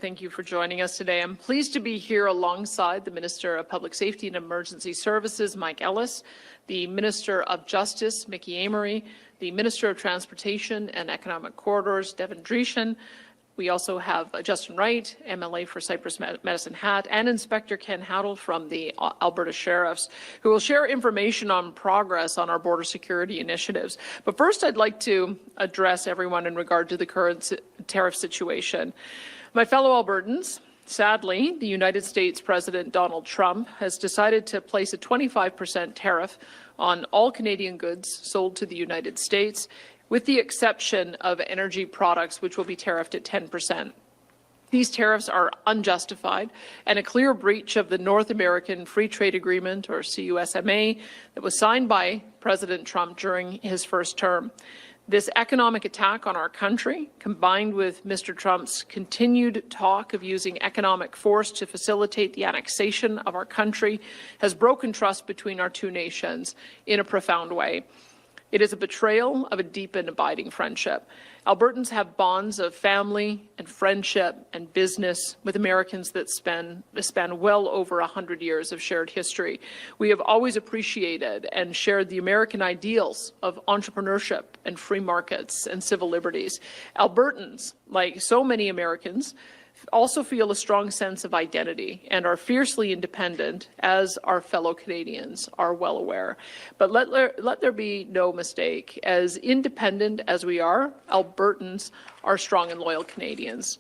Thank you for joining us today. I'm pleased to be here alongside the Minister of Public Safety and Emergency Services, Mike Ellis, the Minister of Justice, Mickey Amery, the Minister of Transportation and Economic Corridors, Devin Dreeshen. We also have Justin Wright, MLA for Cypress Medicine Hat, and Inspector Ken Haddle from the Alberta Sheriffs, who will share information on progress on our border security initiatives. But first, I'd like to address everyone in regard to the current tariff situation. My fellow Albertans, sadly, the United States President Donald Trump has decided to place a 25% tariff on all Canadian goods sold to the United States, with the exception of energy products, which will be tariffed at 10%. These tariffs are unjustified and a clear breach of the North American Free Trade Agreement, or CUSMA, that was signed by President Trump during his first term. This economic attack on our country, combined with Mr. Trump's continued talk of using economic force to facilitate the annexation of our country, has broken trust between our two nations in a profound way. It is a betrayal of a deep and abiding friendship. Albertans have bonds of family and friendship and business with Americans that span well over 100 years of shared history. We have always appreciated and shared the American ideals of entrepreneurship and free markets and civil liberties. Albertans, like so many Americans, also feel a strong sense of identity and are fiercely independent, as our fellow Canadians are well aware. But let there be no mistake, as independent as we are, Albertans are strong and loyal Canadians.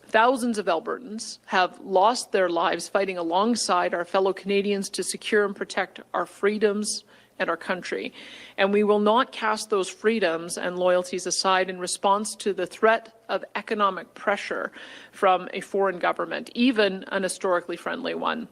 Thousands of Albertans have lost their lives fighting alongside our fellow Canadians to secure and protect our freedoms and our country. And we will not cast those freedoms and loyalties aside in response to the threat of economic pressure from a foreign government, even an historically friendly one.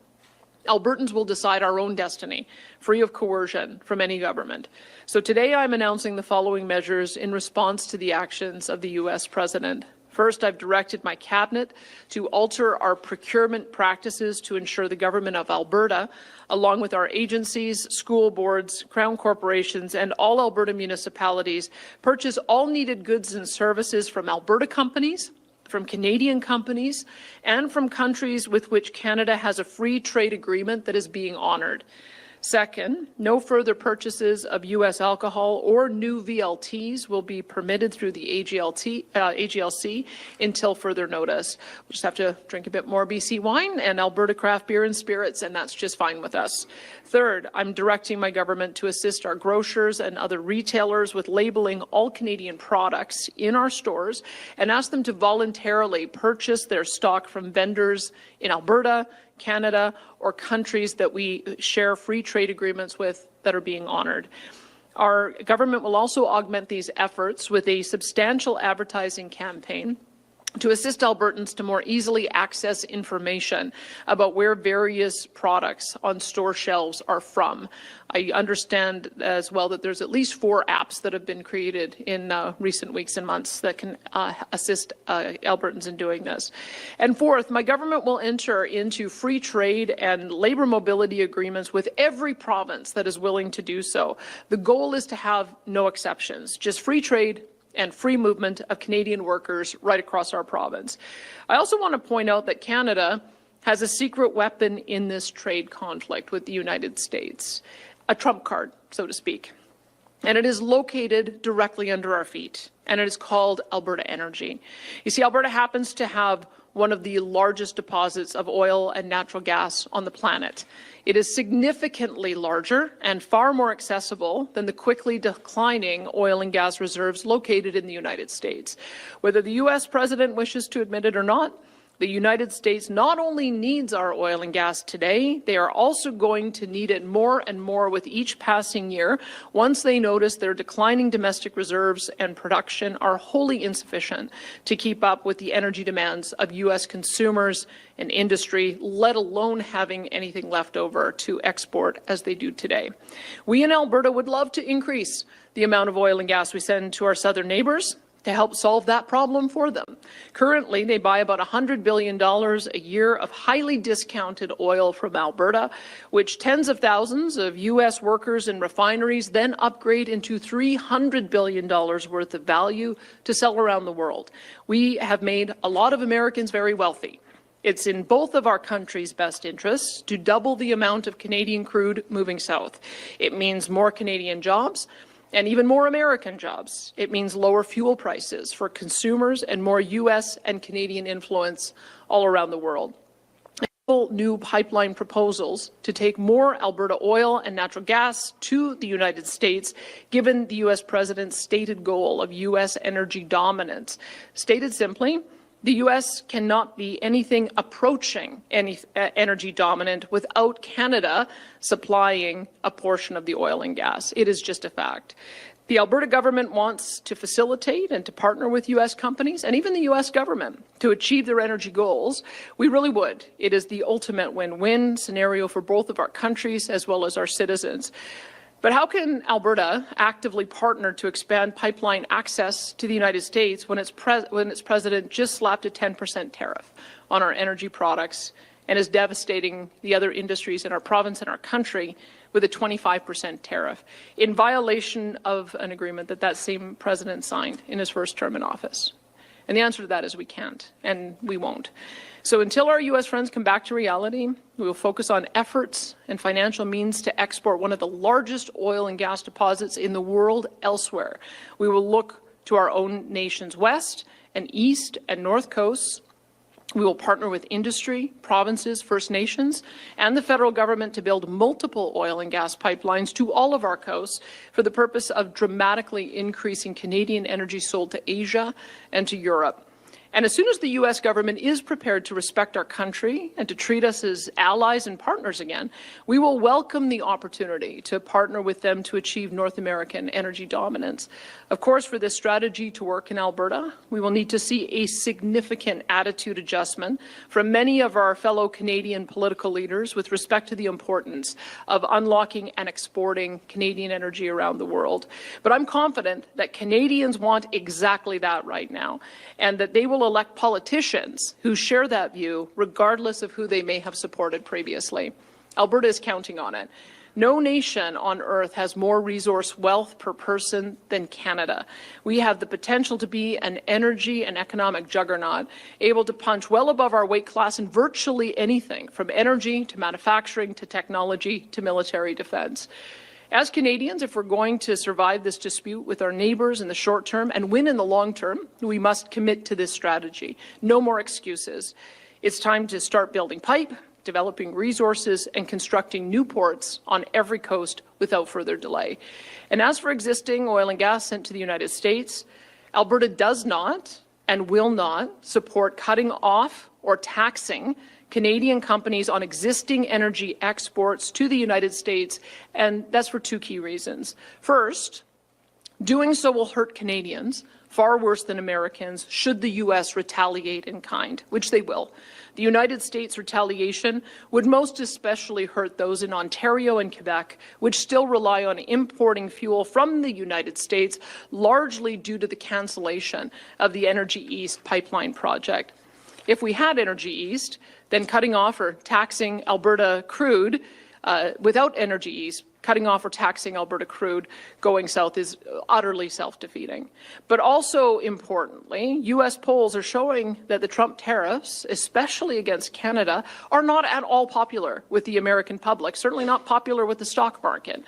Albertans will decide our own destiny, free of coercion from any government. So today I'm announcing the following measures in response to the actions of the U.S. President. First, I've directed my cabinet to alter our procurement practices to ensure the government of Alberta, along with our agencies, school boards, crown corporations, and all Alberta municipalities, purchase all needed goods and services from Alberta companies, from Canadian companies, and from countries with which Canada has a free trade agreement that is being honoured. Second, no further purchases of U.S. alcohol or new VLTs will be permitted through the AGLC until further notice. We'll just have to drink a bit more BC wine and Alberta craft beer and spirits, and that's just fine with us. Third, I'm directing my government to assist our grocers and other retailers with labeling all Canadian products in our stores and ask them to voluntarily purchase their stock from vendors in Alberta, Canada, or countries that we share free trade agreements with that are being honoured. Our government will also augment these efforts with a substantial advertising campaign to assist Albertans to more easily access information about where various products on store shelves are from. I understand as well that there's at least 4 apps that have been created in recent weeks and months that can assist Albertans in doing this. And fourth, my government will enter into free trade and labour mobility agreements with every province that is willing to do so. The goal is to have no exceptions, just free trade and free movement of Canadian workers right across our province. I also want to point out that Canada has a secret weapon in this trade conflict with the United States, a trump card, so to speak. And it is located directly under our feet, and it is called Alberta Energy. You see, Alberta happens to have one of the largest deposits of oil and natural gas on the planet. It is significantly larger and far more accessible than the quickly declining oil and gas reserves located in the United States. Whether the U.S. president wishes to admit it or not, the United States not only needs our oil and gas today, they are also going to need it more and more with each passing year once they notice their declining domestic reserves and production are wholly insufficient to keep up with the energy demands of U.S. consumers and industry, let alone having anything left over to export as they do today. We in Alberta would love to increase the amount of oil and gas we send to our southern neighbours, to help solve that problem for them. Currently, they buy about $100 billion a year of highly discounted oil from Alberta, which tens of thousands of U.S. workers and refineries then upgrade into $300 billion worth of value to sell around the world. We have made a lot of Americans very wealthy. It's in both of our countries' best interests to double the amount of Canadian crude moving south. It means more Canadian jobs, and even more American jobs. It means lower fuel prices for consumers and more U.S. and Canadian influence all around the world. New pipeline proposals to take more Alberta oil and natural gas to the United States, given the U.S. President's stated goal of U.S. energy dominance. Stated simply, the U.S. cannot be anything approaching energy dominant without Canada supplying a portion of the oil and gas. It is just a fact. The Alberta government wants to facilitate and to partner with U.S. companies and even the U.S. government to achieve their energy goals. We really would. It is the ultimate win-win scenario for both of our countries as well as our citizens. But how can Alberta actively partner to expand pipeline access to the United States when its president just slapped a 10% tariff on our energy products and is devastating the other industries in our province and our country with a 25% tariff, in violation of an agreement that same president signed in his first term in office? And the answer to that is we can't, and we won't. So until our U.S. friends come back to reality, we will focus on efforts and financial means to export one of the largest oil and gas deposits in the world elsewhere. We will look to our own nation's west and east and north coasts. We will partner with industry, provinces, First Nations, and the federal government to build multiple oil and gas pipelines to all of our coasts for the purpose of dramatically increasing Canadian energy sold to Asia and to Europe. And as soon as the U.S. government is prepared to respect our country and to treat us as allies and partners again, we will welcome the opportunity to partner with them to achieve North American energy dominance. Of course, for this strategy to work in Alberta, we will need to see a significant attitude adjustment from many of our fellow Canadian political leaders with respect to the importance of unlocking and exporting Canadian energy around the world. But I'm confident that Canadians want exactly that right now, and that they will elect politicians who share that view, regardless of who they may have supported previously. Alberta is counting on it. No nation on earth has more resource wealth per person than Canada. We have the potential to be an energy and economic juggernaut, able to punch well above our weight class in virtually anything, from energy to manufacturing to technology to military defense. As Canadians, if we're going to survive this dispute with our neighbours in the short term and win in the long term, we must commit to this strategy. No more excuses. It's time to start building pipe, developing resources, and constructing new ports on every coast without further delay. And as for existing oil and gas sent to the United States, Alberta does not and will not support cutting off or taxing Canadian companies on existing energy exports to the United States, and that's for two key reasons. First, doing so will hurt Canadians far worse than Americans should the U.S. retaliate in kind, which they will. The United States retaliation would most especially hurt those in Ontario and Quebec, which still rely on importing fuel from the United States, largely due to the cancellation of the Energy East pipeline project. If we had Energy East, then cutting off or taxing Alberta crude without Energy East, cutting off or taxing Alberta crude going south is utterly self-defeating. But also importantly, U.S. polls are showing that the Trump tariffs, especially against Canada, are not at all popular with the American public, certainly not popular with the stock market.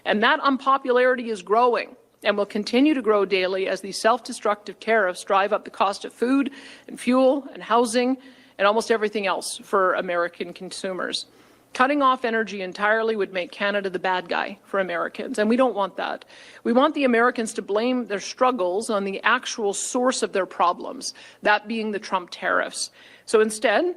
And that unpopularity is growing and will continue to grow daily as these self-destructive tariffs drive up the cost of food and fuel and housing and almost everything else for American consumers. Cutting off energy entirely would make Canada the bad guy for Americans, and we don't want that. We want the Americans to blame their struggles on the actual source of their problems, that being the Trump tariffs. So instead,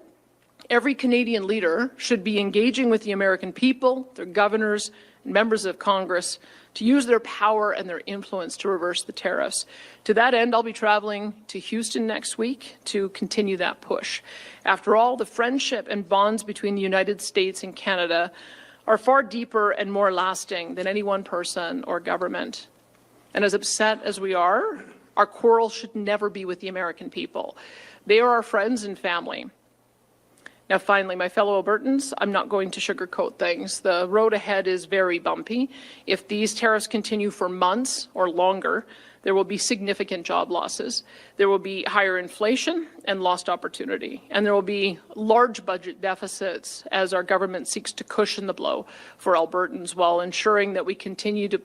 every Canadian leader should be engaging with the American people, their governors, and members of Congress to use their power and their influence to reverse the tariffs. To that end, I'll be traveling to Houston next week to continue that push. After all, the friendship and bonds between the United States and Canada are far deeper and more lasting than any one person or government. And as upset as we are Our quarrel should never be with the American people. They are our friends and family. Now, finally, my fellow Albertans, I'm not going to sugarcoat things. The road ahead is very bumpy. If these tariffs continue for months or longer, there will be significant job losses. There will be higher inflation and lost opportunity. And there will be large budget deficits as our government seeks to cushion the blow for Albertans while ensuring that we continue to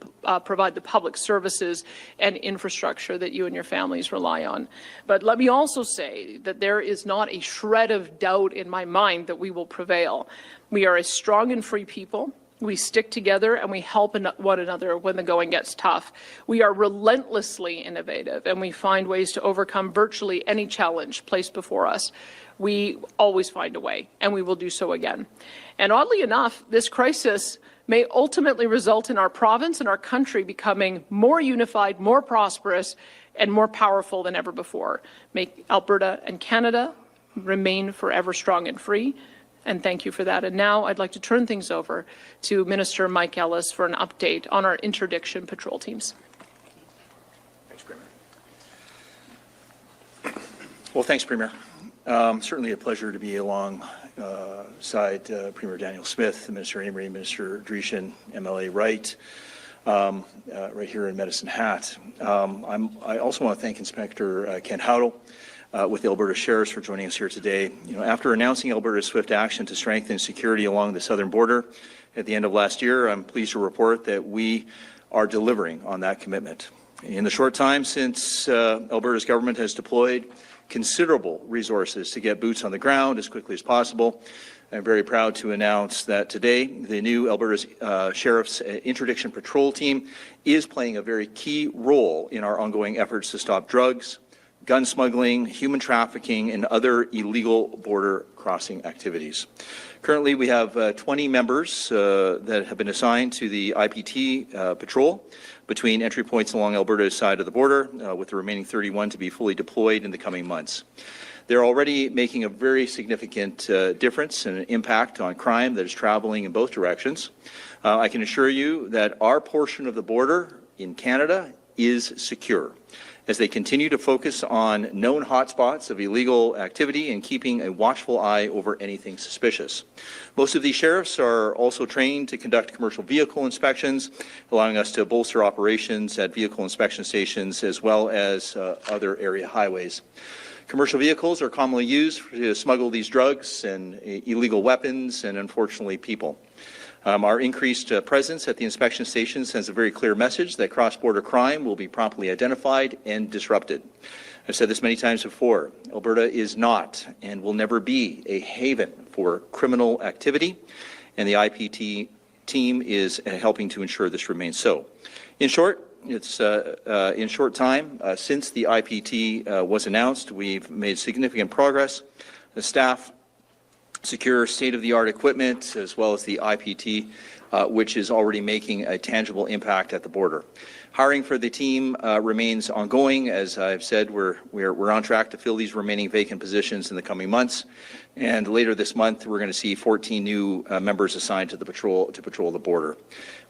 provide the public services and infrastructure that you and your families rely on. But let me also say that there is not a shred of doubt in my mind that we will prevail. We are a strong and free people. We stick together and we help one another when the going gets tough. We are relentlessly innovative and we find ways to overcome virtually any challenge placed before us. We always find a way, and we will do so again. And oddly enough, this crisis may ultimately result in our province and our country becoming more unified, more prosperous, and more powerful than ever before. Make Alberta and Canada remain forever strong and free. And thank you for that. And now I'd like to turn things over to Minister Mike Ellis for an update on our interdiction patrol teams. Thanks, Premier. Well, thanks, Premier. Certainly a pleasure to be alongside Premier Danielle Smith, Minister Amory, Minister Dreeshen, MLA Wright, right here in Medicine Hat. I also want to thank Inspector Ken Howdle with the Alberta Sheriffs for joining us here today. After announcing Alberta's swift action to strengthen security along the southern border at the end of last year, I'm pleased to report that we are delivering on that commitment. In the short time since Alberta's government has deployed considerable resources to get boots on the ground as quickly as possible, I'm very proud to announce that today the new Alberta Sheriff's Interdiction Patrol Team is playing a very key role in our ongoing efforts to stop drugs, gun smuggling, human trafficking, and other illegal border crossing activities. Currently, we have 20 members that have been assigned to the IPT patrol between entry points along Alberta's side of the border, with the remaining 31 to be fully deployed in the coming months. They're already making a very significant difference and an impact on crime that is traveling in both directions. I can assure you that our portion of the border in Canada is secure, as they continue to focus on known hotspots of illegal activity and keeping a watchful eye over anything suspicious. Most of these sheriffs are also trained to conduct commercial vehicle inspections, allowing us to bolster operations at vehicle inspection stations as well as other area highways. Commercial vehicles are commonly used to smuggle these drugs and illegal weapons and, unfortunately, people. Our increased presence at the inspection stations sends a very clear message that cross-border crime will be promptly identified and disrupted. I've said this many times before. Alberta is not and will never be a haven for criminal activity, and the IPT team is helping to ensure this remains so. In short, it's in short time since the IPT was announced, we've made significant progress. The staff secure state-of-the-art equipment, as well as the IPT, which is already making a tangible impact at the border. Hiring for the team remains ongoing. As I've said, we're on track to fill these remaining vacant positions in the coming months. And later this month, we're going to see 14 new members assigned to the patrol the border.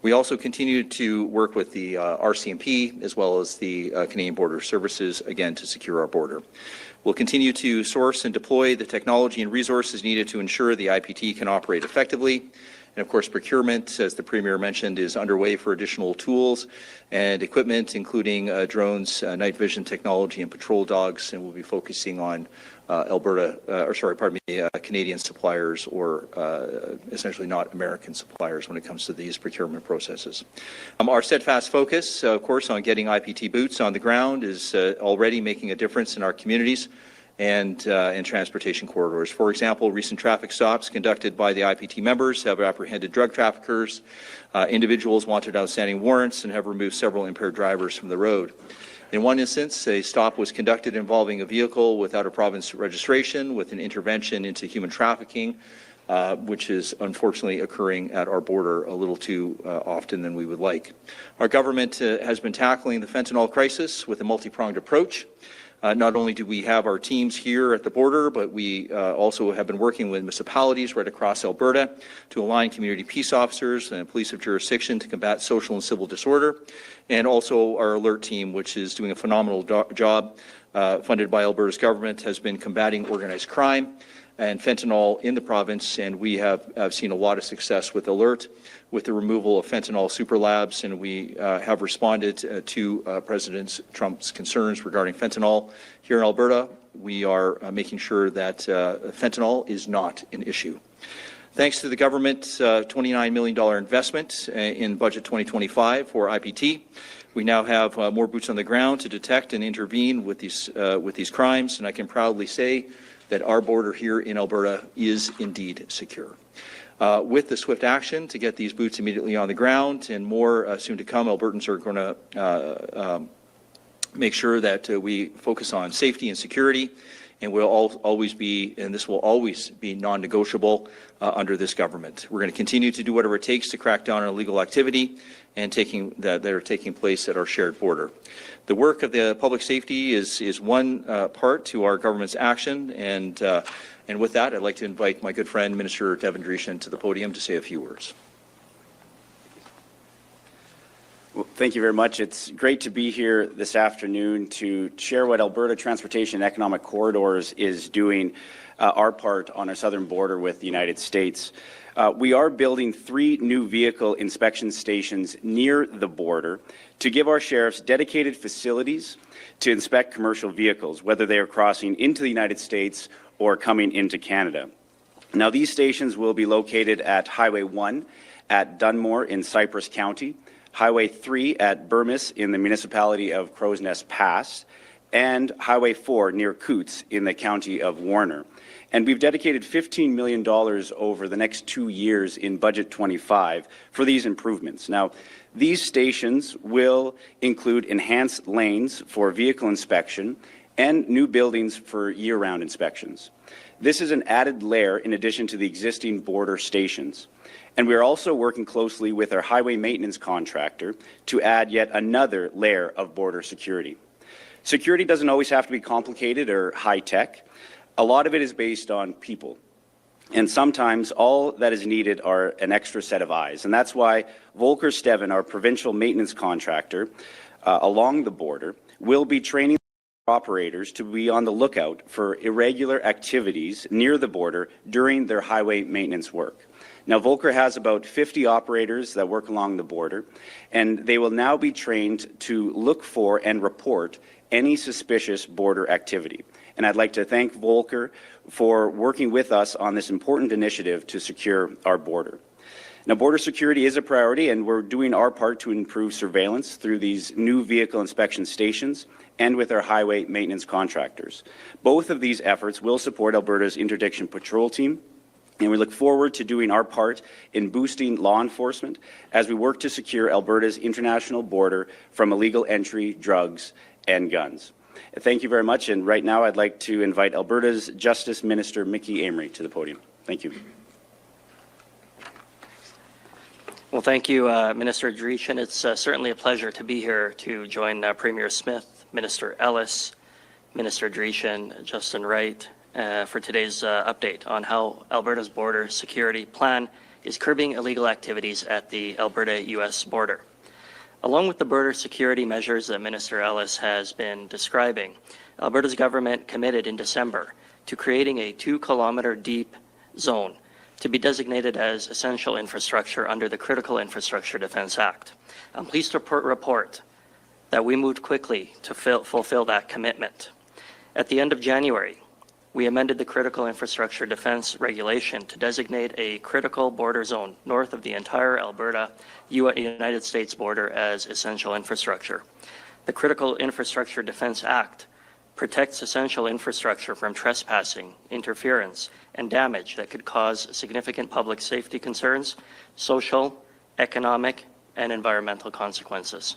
We also continue to work with the RCMP as well as the Canadian Border Services, again, to secure our border. We'll continue to source and deploy the technology and resources needed to ensure the IPT can operate effectively. And of course, procurement, as the Premier mentioned, is underway for additional tools and equipment, including drones, night vision technology, and patrol dogs. And we'll be focusing on Canadian suppliers, or essentially not American suppliers when it comes to these procurement processes. Our steadfast focus, of course, on getting IPT boots on the ground is already making a difference in our communities and in transportation corridors. For example, recent traffic stops conducted by the IPT members have apprehended drug traffickers, individuals wanted outstanding warrants, and have removed several impaired drivers from the road. In one instance, a stop was conducted involving a vehicle without a province registration with an intervention into human trafficking, which is unfortunately occurring at our border a little too often than we would like. Our government has been tackling the fentanyl crisis with a multi-pronged approach. Not only do we have our teams here at the border, but we also have been working with municipalities right across Alberta to align community peace officers and police of jurisdiction to combat social and civil disorder, and also our alert team, which is doing a phenomenal job, funded by Alberta's government, has been combating organized crime and fentanyl in the province, and we have seen a lot of success with alert, with the removal of fentanyl super labs, and we have responded to President Trump's concerns regarding fentanyl here in Alberta. We are making sure that fentanyl is not an issue. Thanks to the government's $29 million investment in budget 2025 for IPT, we now have more boots on the ground to detect and intervene with these crimes, and I can proudly say that our border here in Alberta is indeed secure. With the swift action to get these boots immediately on the ground and more soon to come, Albertans are going to make sure that we focus on safety and security, and will always be, and this will always be non-negotiable under this government. We're going to continue to do whatever it takes to crack down on illegal activity and that are taking place at our shared border. The work of the public safety is one part to our government's action, and with that, I'd like to invite my good friend, Minister Devin Dreeshen, to the podium to say a few words. Well, thank you very much. It's great to be here this afternoon to share what Alberta Transportation and Economic Corridors is doing our part on our southern border with the United States. We are building 3 new vehicle inspection stations near the border to give our sheriffs dedicated facilities to inspect commercial vehicles, whether they are crossing into the United States or coming into Canada. Now, these stations will be located at Highway 1 at Dunmore in Cypress County, Highway 3 at Burmis in the municipality of Crow's Nest Pass, and Highway 4 near Coots in the county of Warner. And we've dedicated $15 million over the next 2 years in Budget 25 for these improvements. Now, these stations will include enhanced lanes for vehicle inspection and new buildings for year-round inspections. This is an added layer in addition to the existing border stations. And we are also working closely with our highway maintenance contractor to add yet another layer of border security. Security doesn't always have to be complicated or high-tech. A lot of it is based on people. And sometimes all that is needed are an extra set of eyes. And that's why Volker Steven, our provincial maintenance contractor along the border, will be training operators to be on the lookout for irregular activities near the border during their highway maintenance work. Now, Volker has about 50 operators that work along the border, and they will now be trained to look for and report any suspicious border activity. And I'd like to thank Volker for working with us on this important initiative to secure our border. Now, border security is a priority, and we're doing our part to improve surveillance through these new vehicle inspection stations and with our highway maintenance contractors. Both of these efforts will support Alberta's interdiction patrol team, and we look forward to doing our part in boosting law enforcement as we work to secure Alberta's international border from illegal entry, drugs, and guns. Thank you very much, and right now I'd like to invite Alberta's Justice Minister Mickey Amery to the podium. Thank you. Well, thank you, Minister Dreeshen. It's certainly a pleasure to be here to join Premier Smith, Minister Ellis, Minister Dreeshen, Justin Wright, for today's update on how Alberta's border security plan is curbing illegal activities at the Alberta-U.S. border. Along with the border security measures that Minister Ellis has been describing, Alberta's government committed in December to creating a 2-kilometer deep zone to be designated as essential infrastructure under the Critical Infrastructure Defence Act. I'm pleased to report that we moved quickly to fulfill that commitment. At the end of January, we amended the Critical Infrastructure Defence Regulation to designate a critical border zone north of the entire Alberta United States border as essential infrastructure. The Critical Infrastructure Defence Act protects essential infrastructure from trespassing, interference, and damage that could cause significant public safety concerns, social, economic, and environmental consequences.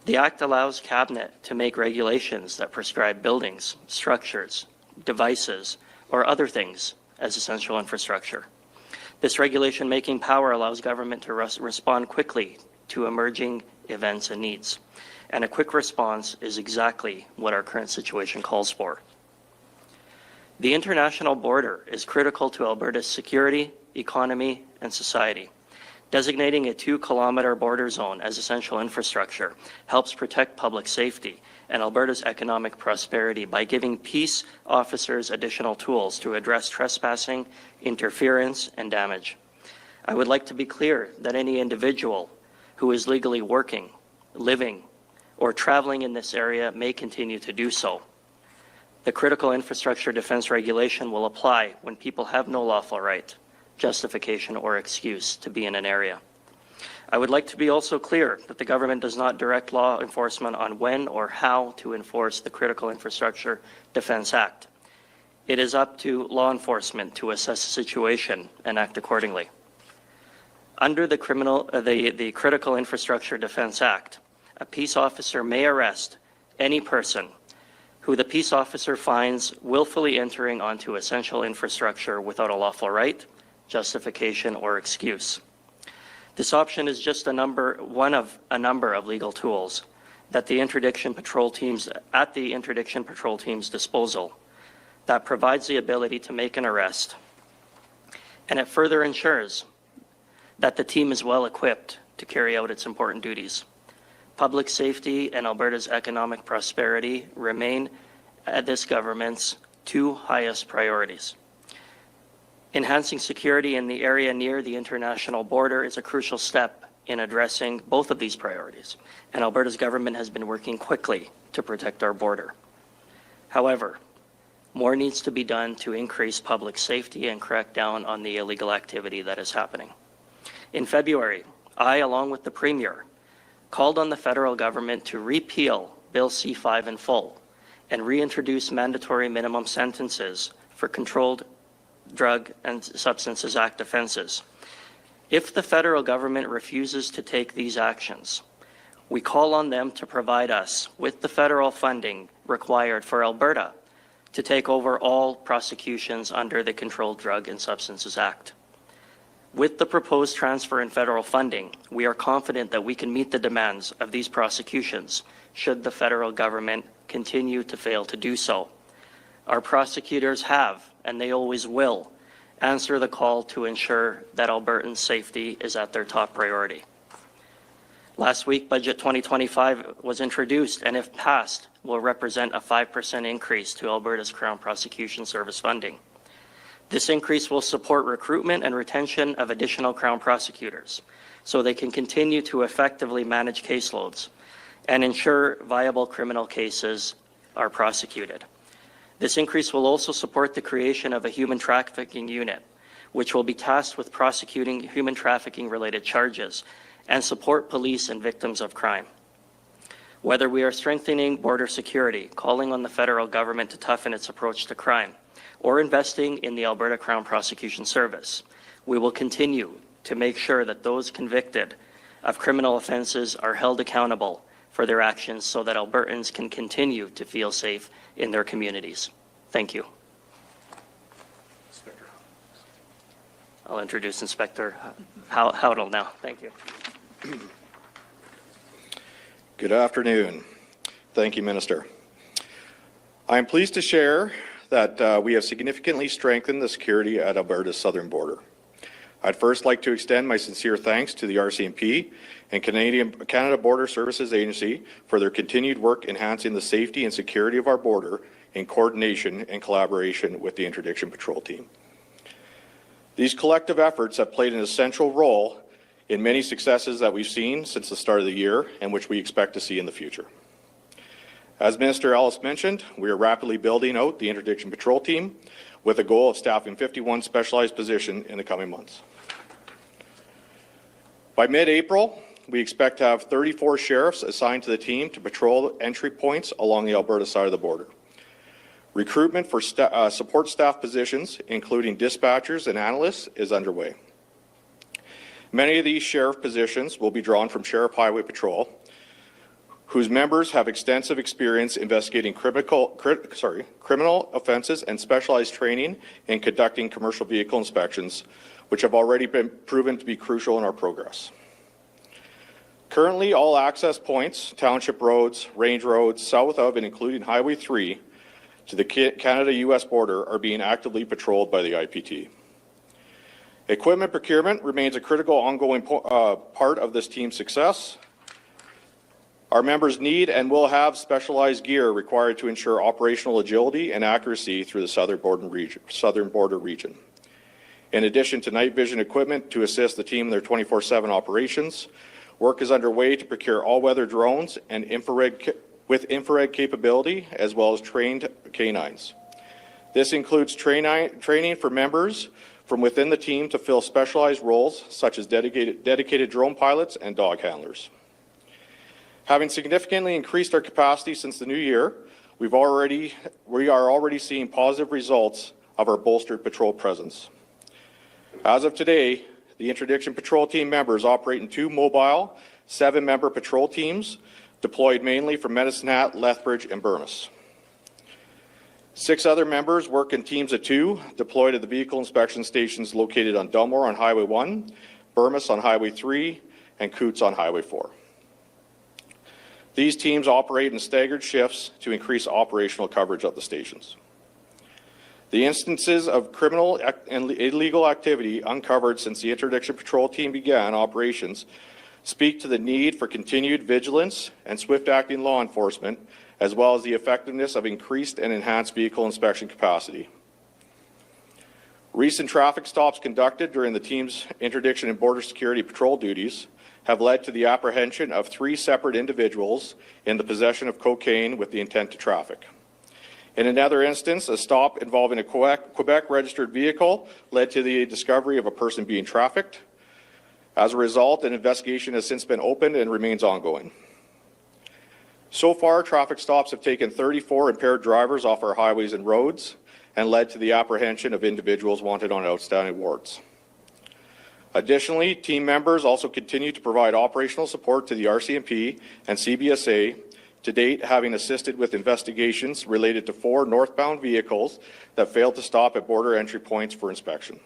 The Act allows Cabinet to make regulations that prescribe buildings, structures, devices, or other things as essential infrastructure. This regulation-making power allows government to respond quickly to emerging events and needs. and a quick response is exactly what our current situation calls for. The international border is critical to Alberta's security, economy, and society. Designating a 2-kilometer border zone as essential infrastructure helps protect public safety and Alberta's economic prosperity by giving peace officers additional tools to address trespassing, interference, and damage. I would like to be clear that any individual who is legally working, living, or traveling in this area may continue to do so. The Critical Infrastructure Defense Regulation will apply when people have no lawful right, justification, or excuse to be in an area. I would like to be also clear that the government does not direct law enforcement on when or how to enforce the Critical Infrastructure Defense Act. It is up to law enforcement to assess the situation and act accordingly. Under the Critical Infrastructure Defense Act, a peace officer may arrest any person who the peace officer finds willfully entering onto essential infrastructure without a lawful right, justification, or excuse. This option is just one of a number of legal tools that the interdiction patrol teams disposal that provides the ability to make an arrest, and it further ensures that the team is well equipped to carry out its important duties. Public safety and Alberta's economic prosperity remain this government's 2 highest priorities. Enhancing security in the area near the international border is a crucial step in addressing both of these priorities, and Alberta's government has been working quickly to protect our border. However, more needs to be done to increase public safety and crack down on the illegal activity that is happening. In February, I, along with the Premier, called on the federal government to repeal Bill C-5 in full and reintroduce mandatory minimum sentences for Controlled Drug and Substances Act offenses. If the federal government refuses to take these actions, we call on them to provide us with the federal funding required for Alberta to take over all prosecutions under the Controlled Drug and Substances Act. With the proposed transfer in federal funding, we are confident that we can meet the demands of these prosecutions should the federal government continue to fail to do so. Our prosecutors have, and they always will, answer the call to ensure that Albertans' safety is at their top priority. Last week, Budget 2025 was introduced, and if passed, will represent a 5% increase to Alberta's Crown Prosecution Service funding. This increase will support recruitment and retention of additional Crown prosecutors so they can continue to effectively manage caseloads and ensure viable criminal cases are prosecuted. This increase will also support the creation of a human trafficking unit, which will be tasked with prosecuting human trafficking related charges and support police and victims of crime. Whether we are strengthening border security, calling on the federal government to toughen its approach to crime, or investing in the Alberta Crown Prosecution Service, we will continue to make sure that those convicted of criminal offenses are held accountable for their actions so that Albertans can continue to feel safe in their communities. Thank you. I'll introduce Inspector Howdle now. Thank you. Good afternoon. Thank you, Minister. I am pleased to share that we have significantly strengthened the security at Alberta's southern border. I'd first like to extend my sincere thanks to the RCMP and Canada Border Services Agency for their continued work enhancing the safety and security of our border in coordination and collaboration with the Interdiction Patrol Team. These collective efforts have played an essential role in many successes that we've seen since the start of the year and which we expect to see in the future. As Minister Ellis mentioned, we are rapidly building out the Interdiction Patrol Team with a goal of staffing 51 specialized positions in the coming months. By mid-April, we expect to have 34 sheriffs assigned to the team to patrol entry points along the Alberta side of the border. Recruitment for support staff positions, including dispatchers and analysts, is underway. Many of these sheriff positions will be drawn from Sheriff Highway Patrol, whose members have extensive experience investigating criminal offences and specialized training in conducting commercial vehicle inspections, which have already been proven to be crucial in our progress. Currently, all access points, township roads, range roads, south of and including Highway 3 to the Canada-US border are being actively patrolled by the IPT. Equipment procurement remains a critical ongoing part of this team's success. Our members need and will have specialized gear required to ensure operational agility and accuracy through the southern border region. In addition to night vision equipment to assist the team in their 24/7 operations, work is underway to procure all-weather drones and with infrared capability, as well as trained canines. This includes training for members from within the team to fill specialized roles, such as dedicated drone pilots and dog handlers. Having significantly increased our capacity since the new year, we are already seeing positive results of our bolstered patrol presence. As of today, the interdiction patrol team members operate in 2 mobile, 7-member patrol teams deployed mainly from Medicine Hat, Lethbridge, and Burmis. 6 other members work in teams of 2 deployed at the vehicle inspection stations located on Dunmore on Highway 1, Burmis on Highway 3, and Coots on Highway 4. These teams operate in staggered shifts to increase operational coverage of the stations. The instances of criminal and illegal activity uncovered since the interdiction patrol team began operations speak to the need for continued vigilance and swift-acting law enforcement, as well as the effectiveness of increased and enhanced vehicle inspection capacity. Recent traffic stops conducted during the team's interdiction and border security patrol duties have led to the apprehension of 3 separate individuals in the possession of cocaine with the intent to traffic. In another instance, a stop involving a Quebec-registered vehicle led to the discovery of a person being trafficked. As a result, an investigation has since been opened and remains ongoing. So far, traffic stops have taken 34 impaired drivers off our highways and roads and led to the apprehension of individuals wanted on outstanding warrants. Additionally, team members also continue to provide operational support to the RCMP and CBSA, to date having assisted with investigations related to 4 northbound vehicles that failed to stop at border entry points for inspection.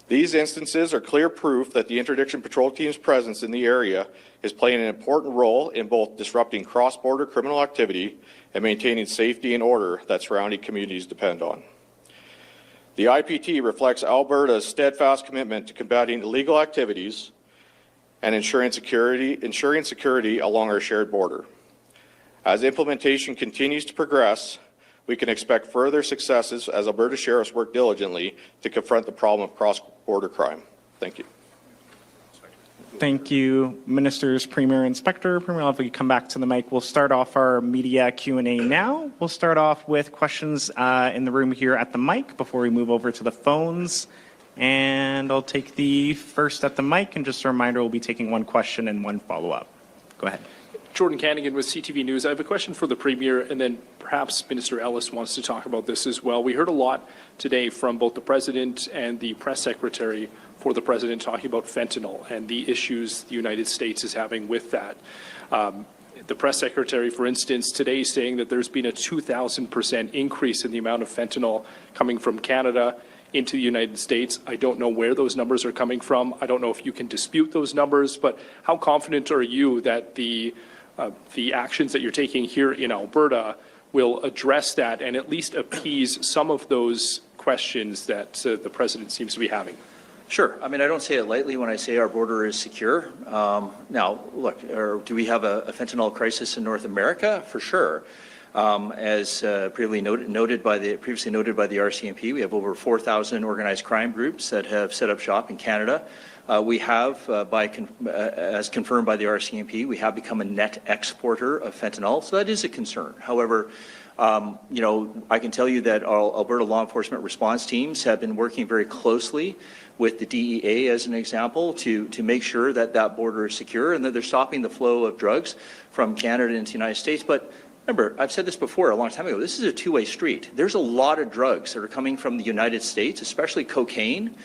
These instances are clear proof that the interdiction patrol team's presence in the area is playing an important role in both disrupting cross-border criminal activity and maintaining safety and order that surrounding communities depend on. The IPT reflects Alberta's steadfast commitment to combating illegal activities and ensuring security along our shared border. As implementation continues to progress, we can expect further successes as Alberta sheriffs work diligently to confront the problem of cross-border crime. Thank you. Thank you, Ministers, Premier, Inspector. Premier, if we come back to the mic, we'll start off our media Q&A now. We'll start off with questions in the room here at the mic before we move over to the phones. And I'll take the first at the mic, and just a reminder, we'll be taking 1 question and 1 follow-up. Go ahead. Jordan Cannigan with CTV News. I have a question for the Premier, and then perhaps Minister Ellis wants to talk about this as well. We heard a lot today from both the President and the Press Secretary for the President talking about fentanyl and the issues the United States is having with that. The Press Secretary, for instance, today saying that there's been a 2,000% increase in the amount of fentanyl coming from Canada into the United States. I don't know where those numbers are coming from. I don't know if you can dispute those numbers, but how confident are you that the actions that you're taking here in Alberta will address that and at least appease some of those questions that the President seems to be having? Sure. I mean, I don't say it lightly when I say our border is secure. Now, look, do we have a fentanyl crisis in North America? For sure. As previously noted by the RCMP, we have over 4,000 organized crime groups that have set up shop in Canada. We have, as confirmed by the RCMP, we have become a net exporter of fentanyl, so that is a concern. However, I can tell you that our Alberta law enforcement response teams have been working very closely with the DEA, as an example, to make sure that that border is secure and that they're stopping the flow of drugs from Canada into the United States. But remember, I've said this before a long time ago, this is a two-way street. There's a lot of drugs that are coming from the United States, especially cocaine,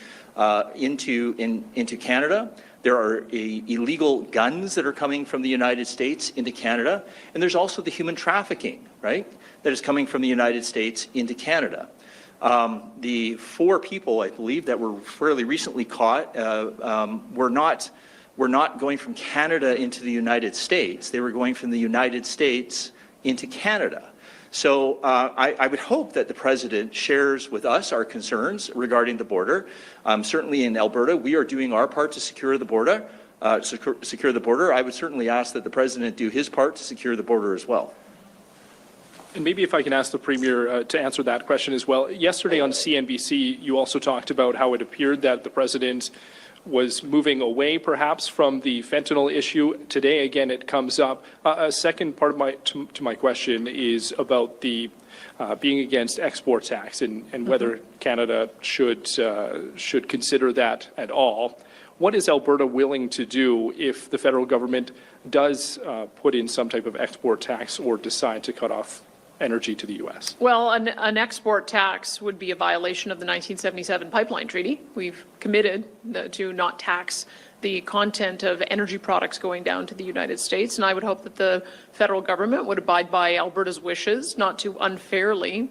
into Canada. There are illegal guns that are coming from the United States into Canada. And there's also the human trafficking, right, that is coming from the United States into Canada. The 4 people, I believe, that were fairly recently caught were not were not going from Canada into the United States. They were going from the United States into Canada. So I would hope that the President shares with us our concerns regarding the border. Certainly in Alberta, we are doing our part to secure the border. Secure the border. I would certainly ask that the President do his part to secure the border as well. And maybe if I can ask the Premier to answer that question as well. Yesterday on CNBC, you also talked about how it appeared that the President was moving away perhaps from the fentanyl issue. Today, again, it comes up. A second part of my question is about the being against export tax and whether Canada should consider that at all. What is Alberta willing to do if the federal government does put in some type of export tax or decide to cut off energy to the U.S.? Well, an export tax would be a violation of the 1977 Pipeline Treaty. We've committed to not tax the content of energy products going down to the United States, and I would hope that the federal government would abide by Alberta's wishes not to unfairly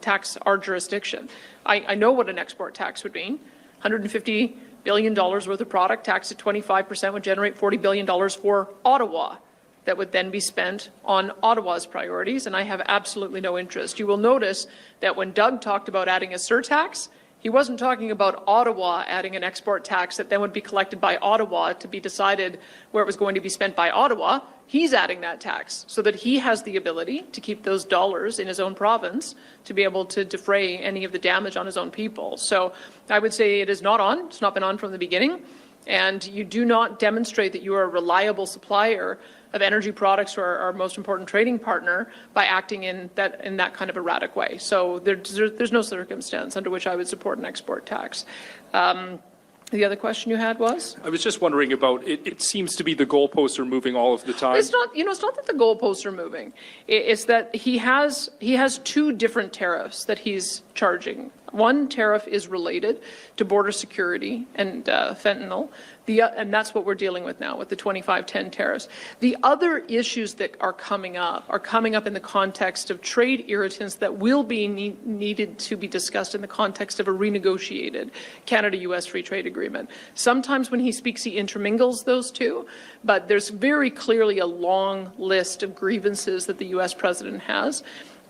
tax our jurisdiction. I know what an export tax would mean. $150 billion worth of product taxed at 25% would generate $40 billion for Ottawa. That would then be spent on Ottawa's priorities, and I have absolutely no interest. You will notice that when Doug talked about adding a surtax, he wasn't talking about Ottawa adding an export tax that then would be collected by Ottawa to be decided where it was going to be spent by Ottawa. He's adding that tax so that he has the ability to keep those dollars in his own province to be able to defray any of the damage on his own people. So I would say it is not on. It's not been on from the beginning. And you do not demonstrate that you are a reliable supplier of energy products to our most important trading partner by acting in that kind of erratic way. So there's no circumstance under which I would support an export tax. The other question you had was? I was just wondering about, it seems to be the goalposts are moving all of the time. It's not, it's not that the goalposts are moving. It's that he has two different tariffs that he's charging. One tariff is related to border security and fentanyl, and that's what we're dealing with now with the 2510 tariffs. The other issues that are coming up in the context of trade irritants that will be needed to be discussed in the context of a renegotiated Canada-U.S. free trade agreement. Sometimes when he speaks, he intermingles those two, but there's very clearly a long list of grievances that the U.S. president has.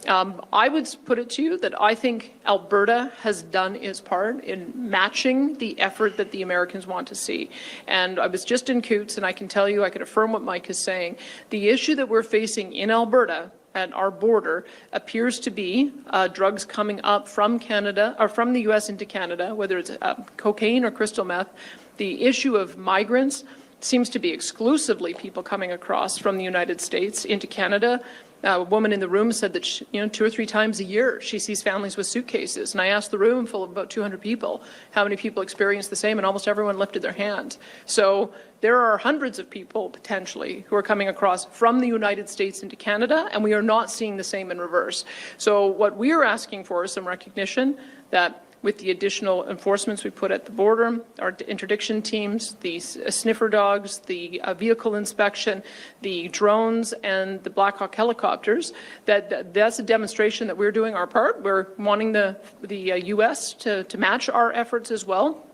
I would put it to you that I think Alberta has done its part in matching the effort that the Americans want to see. And I was just in Coots, and I can tell you, I can affirm what Mike is saying. The issue that we're facing in Alberta at our border appears to be drugs coming up from Canada, or from the U.S. into Canada, whether it's cocaine or crystal meth. The issue of migrants seems to be exclusively people coming across from the United States into Canada. A woman in the room said that 2 or 3 times a year she sees families with suitcases. And I asked the room full of about 200 people how many people experience the same, and almost everyone lifted their hand. So there are hundreds of people potentially who are coming across from the United States into Canada, and we are not seeing the same in reverse. So what we are asking for is some recognition that with the additional enforcements we put at the border, our interdiction teams, the sniffer dogs, the vehicle inspection, the drones, and the Black Hawk helicopters, that's a demonstration that we're doing our part. We're wanting the U.S. to match our efforts as well.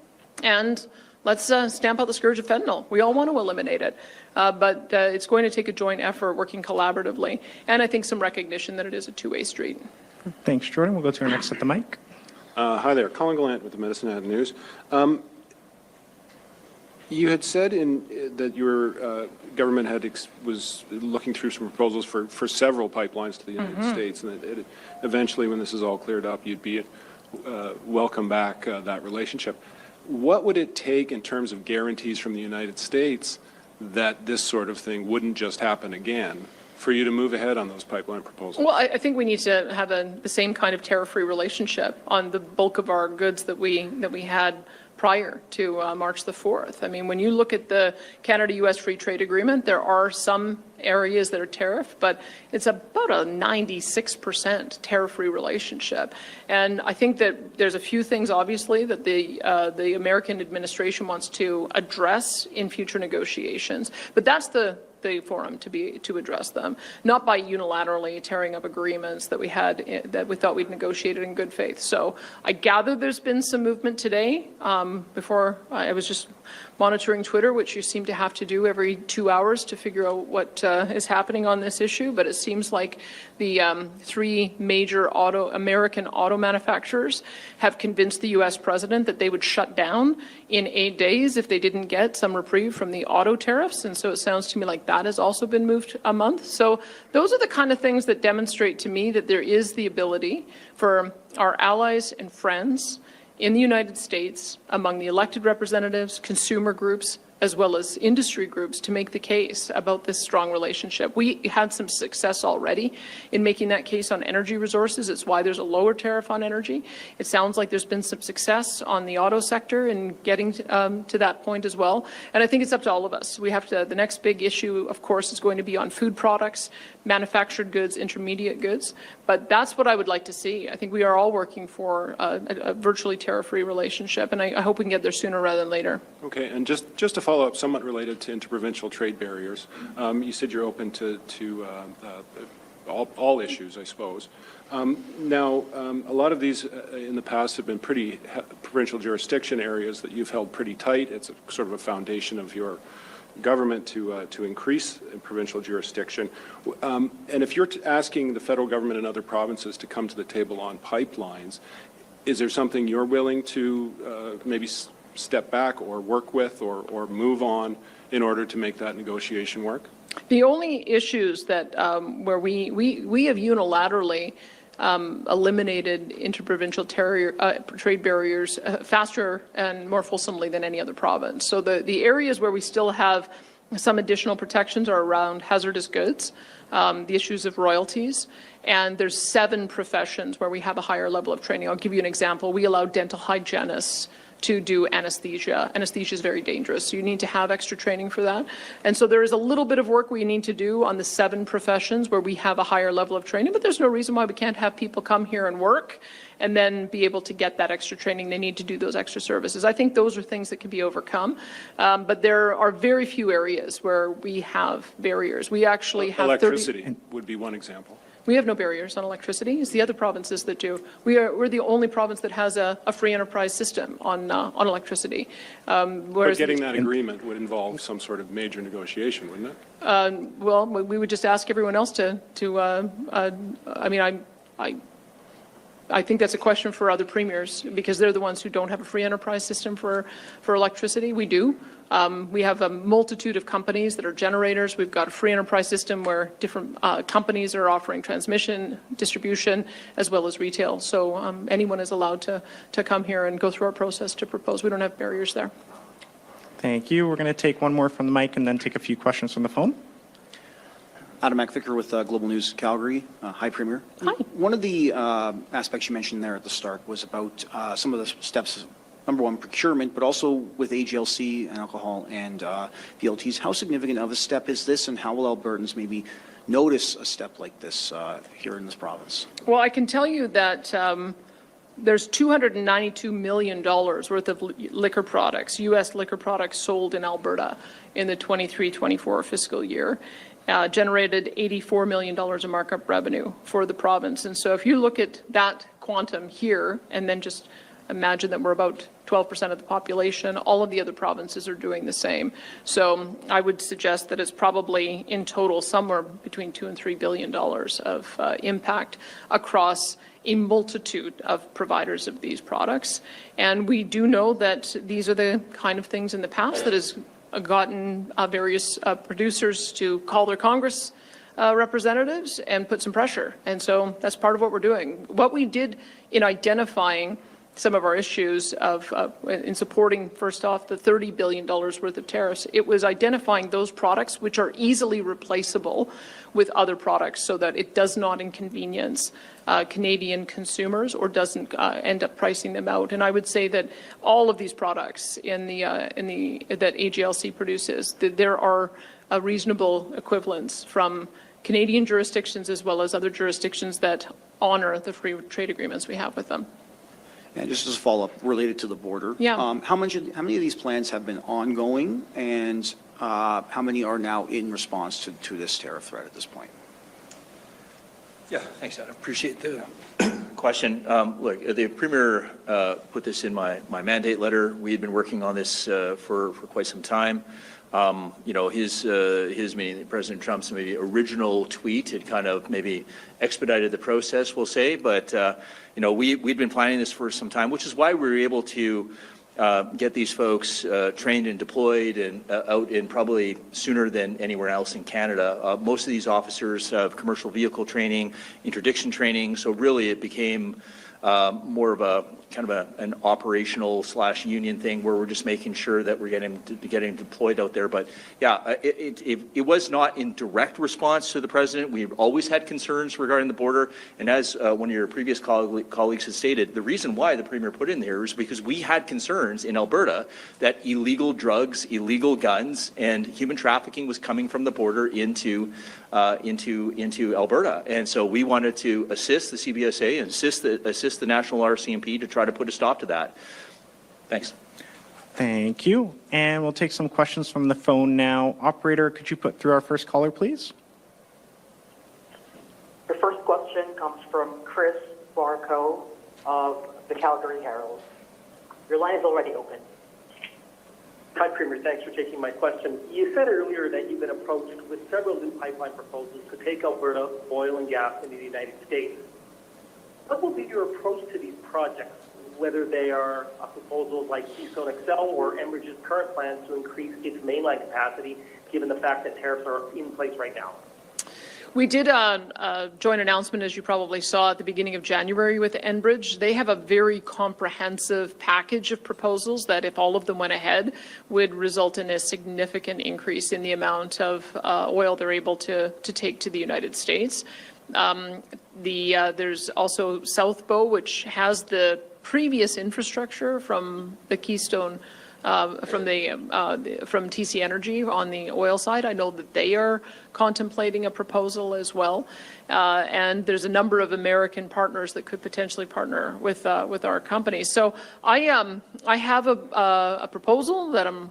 And let's stamp out the scourge of fentanyl. We all want to eliminate it. But it's going to take a joint effort working collaboratively. And I think some recognition that it is a two-way street. Thanks, Jordan. We'll go to our next at the mic. Hi there, Colin Gallant with the Medicine Hat News. You had said that your government was looking through some proposals for several pipelines to the United States, and that eventually, when this is all cleared up, you'd be welcome back that relationship. What would it take in terms of guarantees from the United States that this sort of thing wouldn't just happen again, for you to move ahead on those pipeline proposals? Well, I think we need to have the same kind of tariff-free relationship on the bulk of our goods that we had prior to March the 4th. I mean, when you look at the Canada-U.S. Free Trade Agreement, there are some areas that are tariff, but it's about a 96% tariff-free relationship. And I think that there's a few things, obviously, that the American administration wants to address in future negotiations. But that's the the forum to address them, not by unilaterally tearing up agreements that we thought we'd negotiated in good faith. So I gather there's been some movement today. Before I was just monitoring Twitter, which you seem to have to do every 2 hours to figure out what is happening on this issue. But it seems like the three major American auto manufacturers have convinced the U.S. president that they would shut down in 8 days if they didn't get some reprieve from the auto tariffs. And so it sounds to me like that has also been moved a month. So those are the kind of things that demonstrate to me that there is the ability for our allies and friends in the United States, among the elected representatives, consumer groups, as well as industry groups, to make the case about this strong relationship. We had some success already in making that case on energy resources. It's why there's a lower tariff on energy. It sounds like there's been some success on the auto sector in getting to that point as well. And I think it's up to all of us. We have to, the next big issue, of course, is going to be on food products, manufactured goods, intermediate goods. But that's what I would like to see. I think we are all working for a virtually tariff-free relationship, and I hope we can get there sooner rather than later. Okay, and just to follow up, somewhat related to interprovincial trade barriers, you said you're open to all issues, I suppose. Now, a lot of these in the past have been pretty provincial jurisdiction areas that you've held pretty tight. It's sort of a foundation of your government to increase provincial jurisdiction. And if you're asking the federal government and other provinces to come to the table on pipelines, is there something you're willing to maybe step back or work with or move on in order to make that negotiation work? The only issues that where we have unilaterally eliminated interprovincial trade barriers faster and more fulsomely than any other province. So the areas where we still have some additional protections are around hazardous goods, the issues of royalties, and there's 7 professions where we have a higher level of training. I'll give you an example. We allow dental hygienists to do anesthesia. Anesthesia is very dangerous, so you need to have extra training for that. And so there is a little bit of work we need to do on the 7 professions where we have a higher level of training, but there's no reason why we can't have people come here and work and then be able to get that extra training. They need to do those extra services. I think those are things that can be overcome, but there are very few areas where we have barriers. We actually have electricity would be one example. We have no barriers on electricity. It's the other provinces that do. We're the only province that has a free enterprise system on electricity. But getting that agreement would involve some sort of major negotiation, wouldn't it? Well, we would just ask everyone else to I mean, I think that's a question for other premiers because they're the ones who don't have a free enterprise system for electricity. We do. We have a multitude of companies that are generators. We've got a free enterprise system where different companies are offering transmission, distribution, as well as retail. So anyone is allowed to come here and go through our process to propose. We don't have barriers there. Thank you. We're going to take one more from the mic and then take a few questions from the phone. Adam McVicker with Global News Calgary. Hi, Premier. Hi. One of the aspects you mentioned there at the start was about some of the steps, number one, procurement, but also with AGLC and alcohol and VLTs. How significant of a step is this, and how will Albertans maybe notice a step like this here in this province? Well, I can tell you that there's $292 million worth of liquor products, U.S. liquor products sold in Alberta in the 23-24 fiscal year. Generated $84 million of markup revenue for the province. And so if you look at that quantum here and then just imagine that we're about 12% of the population, all of the other provinces are doing the same. So I would suggest that it's probably in total somewhere between $2 and $3 billion of impact across a multitude of providers of these products. And we do know that these are the kind of things in the past that has gotten various producers to call their Congress representatives and put some pressure. And so that's part of what we're doing. What we did in identifying some of our issues in supporting, first off, the $30 billion worth of tariffs, it was identifying those products which are easily replaceable with other products so that it does not inconvenience Canadian consumers or doesn't end up pricing them out. And I would say that all of these products that AGLC produces, there are reasonable equivalents from Canadian jurisdictions as well as other jurisdictions that honor the free trade agreements we have with them. And just as a follow-up related to the border, Yeah. how many of these plans have been ongoing, and How many are now in response to this tariff threat at this point? Yeah, thanks, Adam. Appreciate the question. Look, the Premier put this in my mandate letter. We had been working on this for quite some time. His meaning President Trump's maybe original tweet had kind of maybe expedited the process, we'll say. But, we'd been planning this for some time, which is why we were able to get these folks trained and deployed and out in probably sooner than anywhere else in Canada. Most of these officers have commercial vehicle training, interdiction training, so really it became more of a kind of an operational / union thing where we're just making sure that we're getting deployed out there. But yeah, it was not in direct response to the president. We've always had concerns regarding the border, and as one of your previous colleagues has stated, the reason why the Premier put in there is because we had concerns in Alberta that illegal drugs, illegal guns, and human trafficking was coming from the border into Alberta, and so we wanted to assist the CBSA and assist the National RCMP to try to put a stop to that. Thanks. Thank you. And we'll take some questions from the phone now. Operator, could you put through our first caller, please? The first question comes from Chris Barco of the Calgary Herald. Your line is already open. Hi, Premier. Thanks for taking my question. You said earlier that you've been approached with several new pipeline proposals to take Alberta oil and gas into the United States. What will be your approach to these projects, whether they are proposals like Keystone XL or Enbridge's current plans to increase its mainline capacity, given the fact that tariffs are in place right now? We did a joint announcement, as you probably saw, at the beginning of January with Enbridge. They have a very comprehensive package of proposals that, if all of them went ahead, would result in a significant increase in the amount of oil they're able to take to the United States. There's also South Bow, which has the previous infrastructure from the Keystone from TC Energy on the oil side. I know that they are contemplating a proposal as well, and there's a number of American partners that could potentially partner with our company. So I have a proposal that I'm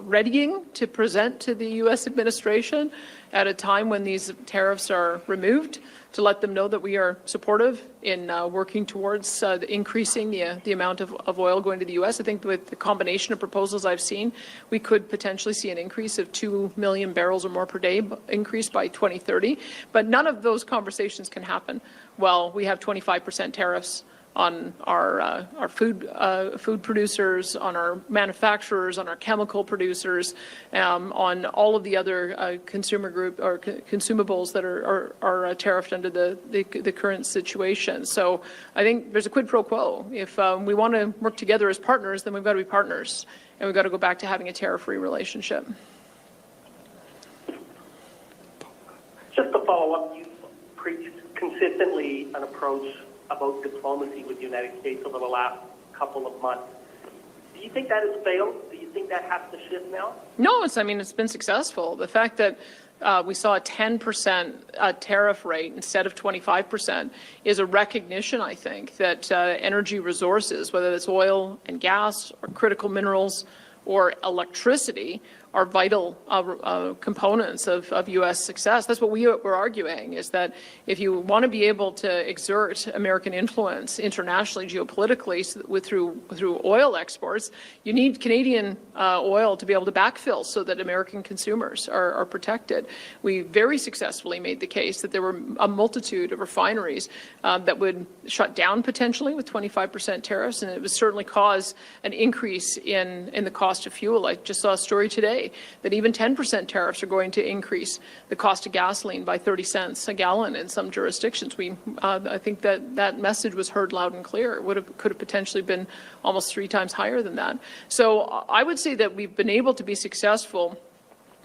readying to present to the U.S. administration at a time when these tariffs are removed, to let them know that we are supportive in working towards increasing the amount of oil going to the U.S. I think with the combination of proposals I've seen, we could potentially see an increase of 2 million barrels or more per day increase by 2030. But none of those conversations can happen while we have 25% tariffs on our food producers, on our manufacturers, on our chemical producers, on all of the other consumer group or consumables that are tariffed under the current situation. So I think there's a quid pro quo. If we want to work together as partners, then we've got to be partners, and we've got to go back to having a tariff-free relationship. Just to follow up, you've preached consistently an approach about diplomacy with the United States over the last couple of months. Do you think that has failed? Do you think that has to shift now? No, it's been successful. The fact that we saw a 10% tariff rate instead of 25% is a recognition, I think, that energy resources, whether it's oil and gas or critical minerals or electricity, are vital components of U.S. success. That's what we're arguing, is that if you want to be able to exert American influence internationally, geopolitically, through oil exports, you need Canadian oil to be able to backfill so that American consumers are protected. We very successfully made the case that there were a multitude of refineries that would shut down potentially with 25% tariffs, and it would certainly cause an increase in the cost of fuel. I just saw a story today that even 10% tariffs are going to increase the cost of gasoline by 30 cents a gallon in some jurisdictions. I think that message was heard loud and clear. It could have potentially been almost 3 times higher than that. So I would say that we've been able to be successful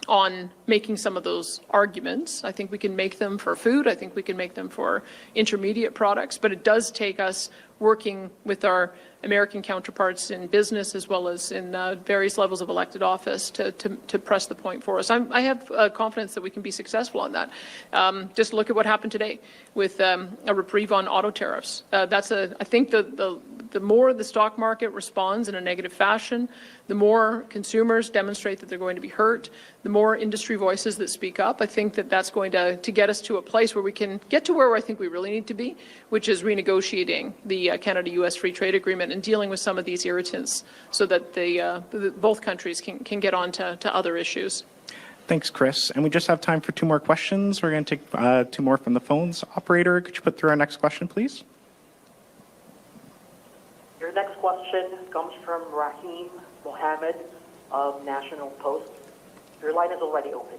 on making some of those arguments. I think we can make them for food. I think we can make them for intermediate products. But it does take us working with our American counterparts in business as well as in various levels of elected office to press the point for us. I have confidence that we can be successful on that. Just look at what happened today with a reprieve on auto tariffs. I think the more the stock market responds in a negative fashion, the more consumers demonstrate that they're going to be hurt, the more industry voices that speak up. I think that that's going to get us to a place where we can get to where I think we really need to be, which is renegotiating the Canada-U.S. Free Trade Agreement and dealing with some of these irritants so that both countries can get on to other issues. Thanks, Chris. And we just have time for 2 more questions. We're going to take 2 more from the phones. Operator, could you put through our next question, please? Your next question comes from Rahim Mohammed of National Post. Your line is already open.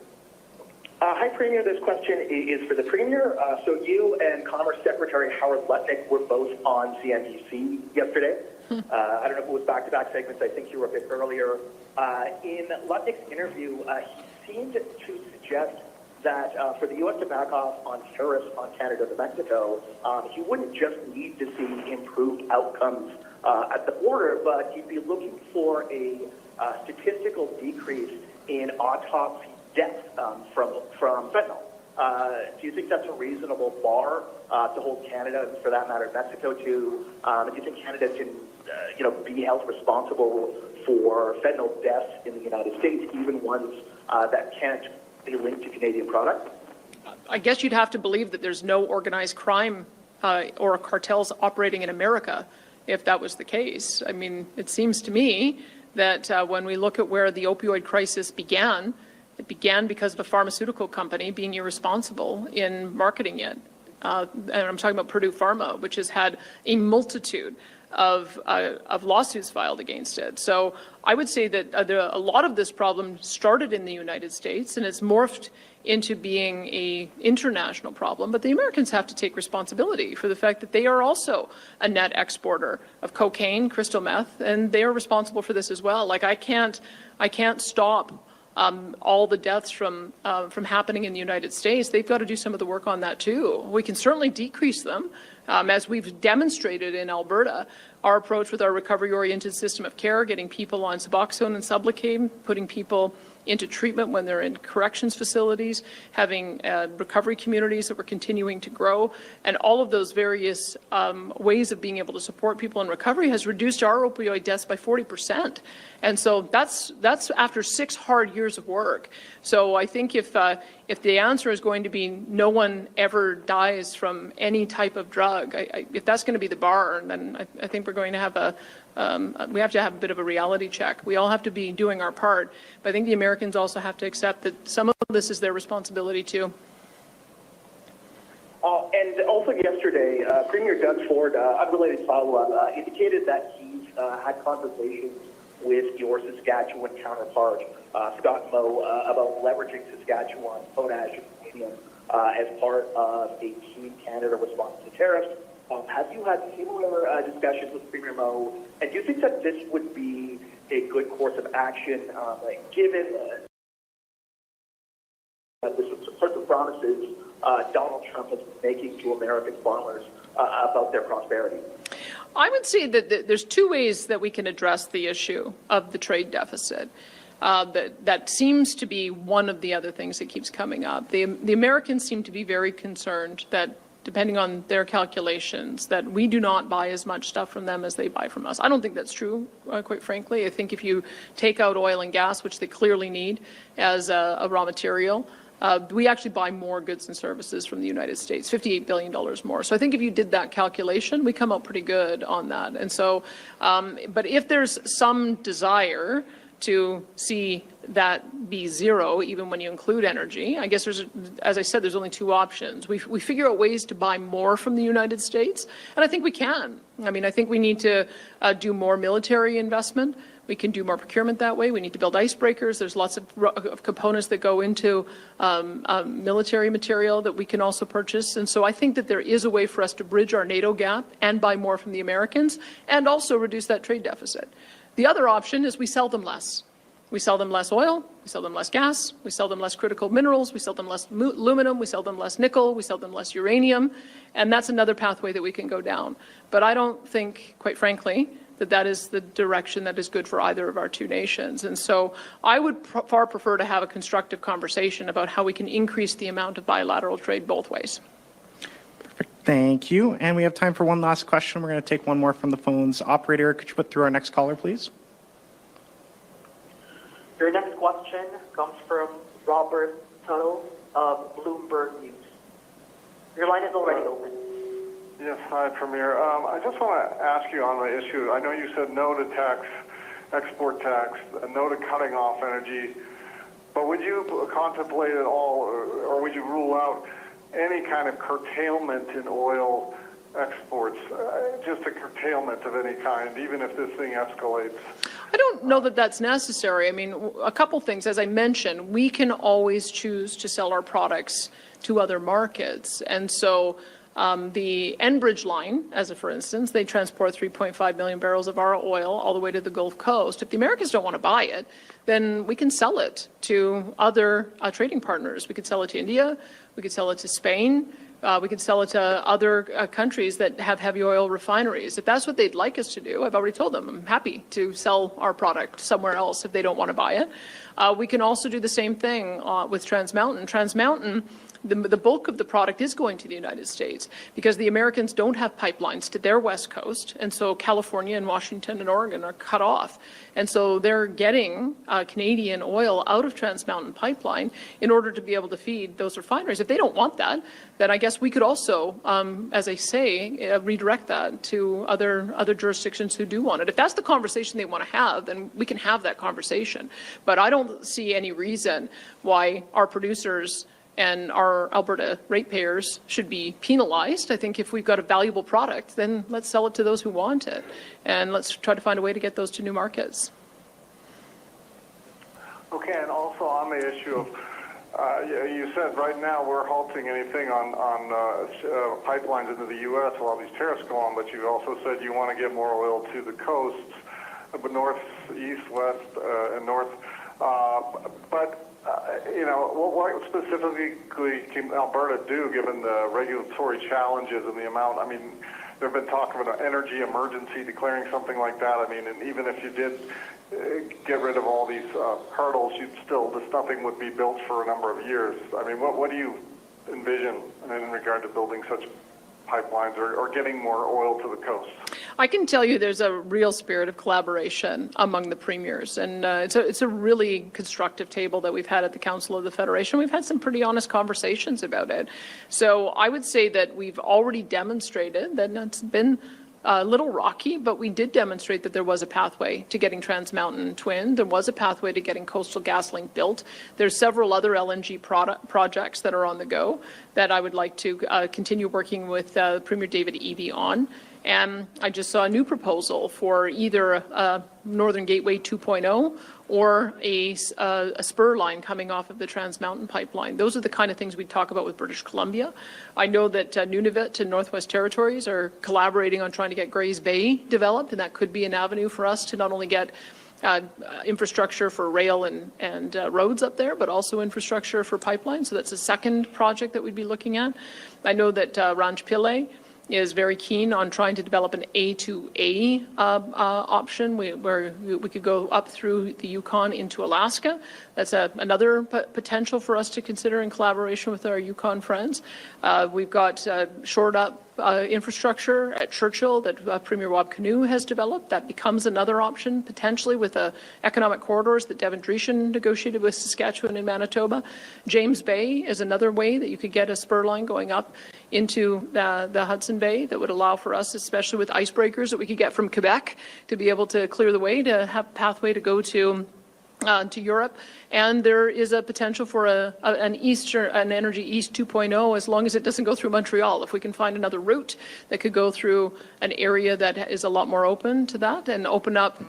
Hi, Premier. This question is for the Premier. So you and Commerce Secretary Howard Lutnick were both on CNBC yesterday. I don't know if it was back-to-back segments. I think you were a bit earlier. In Lutnick's interview, he seemed to suggest that for the U.S. to back off on tariffs on Canada to Mexico, he wouldn't just need to see improved outcomes at the border, but he'd be looking for a statistical decrease in autopsy deaths from fentanyl. Do you think that's a reasonable bar to hold Canada, and for that matter, Mexico to? Do you think Canada can, be held responsible for fentanyl deaths in the United States, even ones that can't be linked to Canadian products? I guess you'd have to believe that there's no organized crime or cartels operating in America if that was the case. I mean, it seems to me that when we look at where the opioid crisis began, it began because of a pharmaceutical company being irresponsible in marketing it. And I'm talking about Purdue Pharma, which has had a multitude of lawsuits filed against it. So I would say that a lot of this problem started in the United States and it's morphed into being an international problem. But the Americans have to take responsibility for the fact that they are also a net exporter of cocaine, crystal meth, and they are responsible for this as well. Like I can't stop all the deaths from happening in the United States. They've got to do some of the work on that too. We can certainly decrease them, as we've demonstrated in Alberta. Our approach with our recovery-oriented system of care, getting people on Suboxone and Sublocade, putting people into treatment when they're in corrections facilities, having recovery communities that we're continuing to grow, and all of those various ways of being able to support people in recovery has reduced our opioid deaths by 40%. And so that's after 6 hard years of work. So I think if the answer is going to be no one ever dies from any type of drug, if that's going to be the bar, then I think we're going to have we have to have a bit of a reality check. We all have to be doing our part, but I think the Americans also have to accept that some of this is their responsibility too. And also yesterday, Premier Doug Ford, unrelated follow-up, indicated that he's had conversations with your Saskatchewan counterpart, Scott Moe, about leveraging Saskatchewan potash and uranium as part of a Team Canada response to tariffs. Have you had similar discussions with Premier Moe, and do you think that this would be a good course of action, given the sorts of promises Donald Trump has been making to American farmers about their prosperity? I would say that there's 2 ways that we can address the issue of the trade deficit. That seems to be one of the other things that keeps coming up. The Americans seem to be very concerned that, depending on their calculations, that we do not buy as much stuff from them as they buy from us. I don't think that's true, quite frankly. I think if you take out oil and gas, which they clearly need as a raw material, we actually buy more goods and services from the United States, $58 billion more. So I think if you did that calculation, we come out pretty good on that. And so, but if there's some desire to see that be zero, even when you include energy, I guess as I said, there's only 2 options. We figure out ways to buy more from the United States, and I think we can. I mean, I think we need to do more military investment. We can do more procurement that way. We need to build icebreakers. There's lots of components that go into military material that we can also purchase. And so I think that there is a way for us to bridge our NATO gap and buy more from the Americans and also reduce that trade deficit. The other option is we sell them less. we sell them less oil, we sell them less gas, we sell them less critical minerals, we sell them less aluminum, we sell them less nickel, we sell them less uranium, and that's another pathway that we can go down. But I don't think, quite frankly, that that is the direction that is good for either of our two nations. And so I would far prefer to have a constructive conversation about how we can increase the amount of bilateral trade both ways. Thank you. And we have time for one last question. We're going to take one more from the phones. Operator, could you put through our next caller, please? Your next question comes from Robert Tuttle of Bloomberg News. Your line is already open. Yes, hi, Premier. I just want to ask you on the issue. I know you said no to tax, export tax, no to cutting off energy, but would you contemplate at all, or would you rule out any kind of curtailment in oil exports, just a curtailment of any kind, even if this thing escalates? I don't know that that's necessary. I mean, a couple things. As I mentioned, we can always choose to sell our products to other markets. And so the Enbridge line, as a for instance, they transport 3.5 million barrels of our oil all the way to the Gulf Coast. If the Americans don't want to buy it, then we can sell it to other trading partners. We could sell it to India. We could sell it to Spain. We could sell it to other countries that have heavy oil refineries. If that's what they'd like us to do, I've already told them I'm happy to sell our product somewhere else if they don't want to buy it. We can also do the same thing with Trans Mountain. Trans Mountain, the bulk of the product is going to the United States because the Americans don't have pipelines to their west coast, and so California and Washington and Oregon are cut off. And so they're getting Canadian oil out of Trans Mountain Pipeline in order to be able to feed those refineries. If they don't want that, then I guess we could also, as I say, redirect that to other jurisdictions who do want it. If that's the conversation they want to have, then we can have that conversation. But I don't see any reason why our producers and our Alberta ratepayers should be penalized. I think if we've got a valuable product, then let's sell it to those who want it. And let's try to find a way to get those to new markets. Okay, and also on the issue of, you said right now we're halting anything on pipelines into the U.S. while these tariffs go on, but you also said you want to get more oil to the coasts, but north, east, west, and north. What specifically can Alberta do given the regulatory challenges and the amount? I mean, there have been talk of an energy emergency, declaring something like that. I mean, and even if you did get rid of all these hurdles, nothing would be built for a number of years. I mean, what do you envision in regard to building such pipelines or getting more oil to the coast? I can tell you there's a real spirit of collaboration among the premiers, and it's a really constructive table that we've had at the Council of the Federation. We've had some pretty honest conversations about it. So I would say that we've already demonstrated that it's been a little rocky, but we did demonstrate that there was a pathway to getting Trans Mountain twinned. There was a pathway to getting Coastal GasLink built. There's several other LNG projects that are on the go that I would like to continue working with Premier David Eby on. And I just saw a new proposal for either Northern Gateway 2.0 or a spur line coming off of the Trans Mountain Pipeline. Those are the kind of things we talk about with British Columbia. I know that Nunavut and Northwest Territories are collaborating on trying to get Grays Bay developed, and that could be an avenue for us to not only get infrastructure for rail and roads up there, but also infrastructure for pipelines. So that's a second project that we'd be looking at. I know that Ranch Pillay is very keen on trying to develop an A2A option where we could go up through the Yukon into Alaska. That's another potential for us to consider in collaboration with our Yukon friends. We've got shored up infrastructure at Churchill that Premier Wab Kinew has developed. That becomes another option potentially with economic corridors that Devin Dreeshen negotiated with Saskatchewan and Manitoba. James Bay is another way that you could get a spur line going up into the Hudson Bay that would allow for us, especially with icebreakers that we could get from Quebec, to be able to clear the way to have a pathway to go to Europe. And there is a potential for an Energy East 2.0 as long as it doesn't go through Montreal. If we can find another route that could go through an area that is a lot more open to that and open up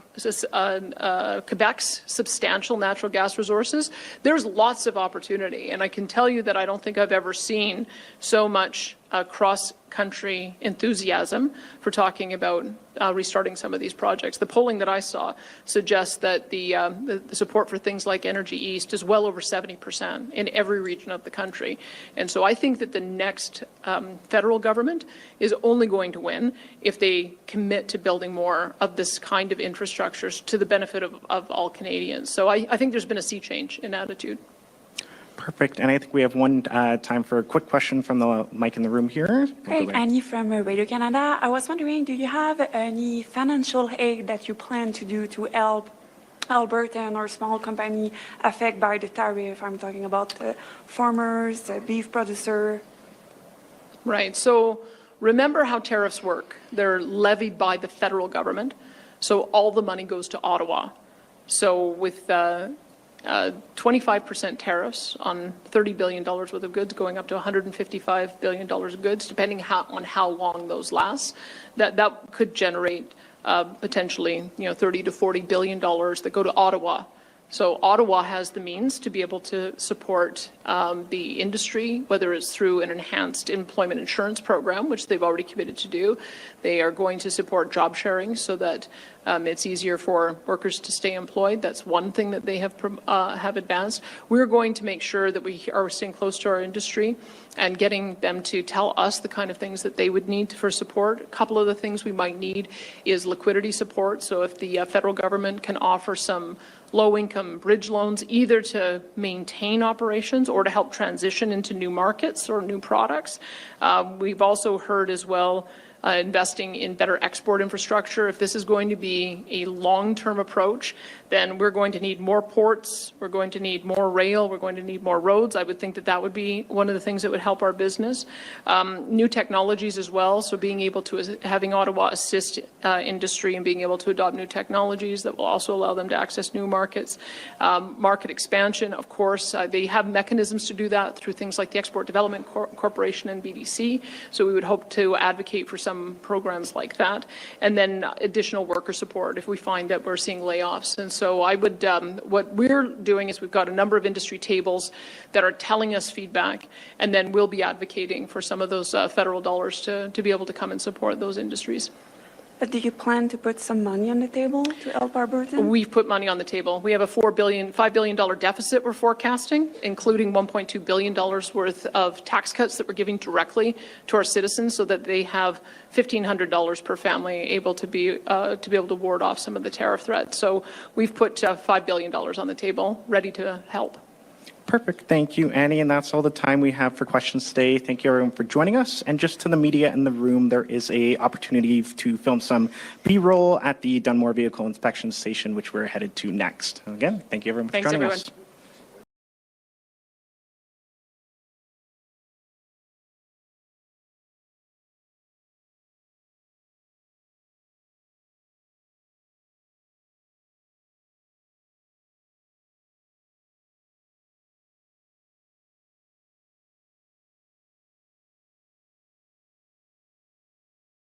Quebec's substantial natural gas resources, there's lots of opportunity. And I can tell you that I don't think I've ever seen so much cross-country enthusiasm for talking about restarting some of these projects. The polling that I saw suggests that the support for things like Energy East is well over 70% in every region of the country. And so I think that the next federal government is only going to win if they commit to building more of this kind of infrastructures to the benefit of all Canadians. So I think there's been a sea change in attitude. Perfect. And I think we have one time for a quick question from the mic in the room here. Great. Annie from Radio Canada. I was wondering, do you have any financial aid that you plan to do to help Albertan or small company affected by the tariff? I'm talking about farmers, beef producer. Right. So remember how tariffs work. They're levied by the federal government. So all the money goes to Ottawa. So with 25% tariffs on $30 billion worth of goods going up to $155 billion of goods, depending on how long those last, that could generate potentially, $30 to $40 billion that go to Ottawa. So Ottawa has the means to be able to support the industry, whether it's through an enhanced employment insurance program, which they've already committed to do. They are going to support job sharing so that it's easier for workers to stay employed. That's one thing that they have advanced. We're going to make sure that we are staying close to our industry and getting them to tell us the kind of things that they would need for support. A couple of the things we might need is liquidity support. So if the federal government can offer some low-income bridge loans, either to maintain operations or to help transition into new markets or new products. We've also heard as well investing in better export infrastructure. If this is going to be a long-term approach, then we're going to need more ports, we're going to need more rail, we're going to need more roads. I would think that that would be one of the things that would help our business. New technologies as well, so being able to, having Ottawa assist industry and being able to adopt new technologies that will also allow them to access new markets. Market expansion, of course, they have mechanisms to do that through things like the Export Development Corporation and BDC, so we would hope to advocate for some programs like that, and then additional worker support if we find that we're seeing layoffs. And so I would, what we're doing is we've got a number of industry tables that are telling us feedback, and then we'll be advocating for some of those federal dollars to be able to come and support those industries. But do you plan to put some money on the table to help Alberta? We've put money on the table. We have a $5 billion deficit we're forecasting, including $1.2 billion worth of tax cuts that we're giving directly to our citizens so that they have $1,500 per family able to be able to ward off some of the tariff threats. So we've put $5 billion on the table, ready to help. Perfect. Thank you, Annie. And that's all the time we have for questions today. Thank you, everyone, for joining us. And just to the media in the room, there is an opportunity to film some B-roll at the Dunmore Vehicle Inspection Station, which we're headed to next. Again, thank you, everyone, for joining us.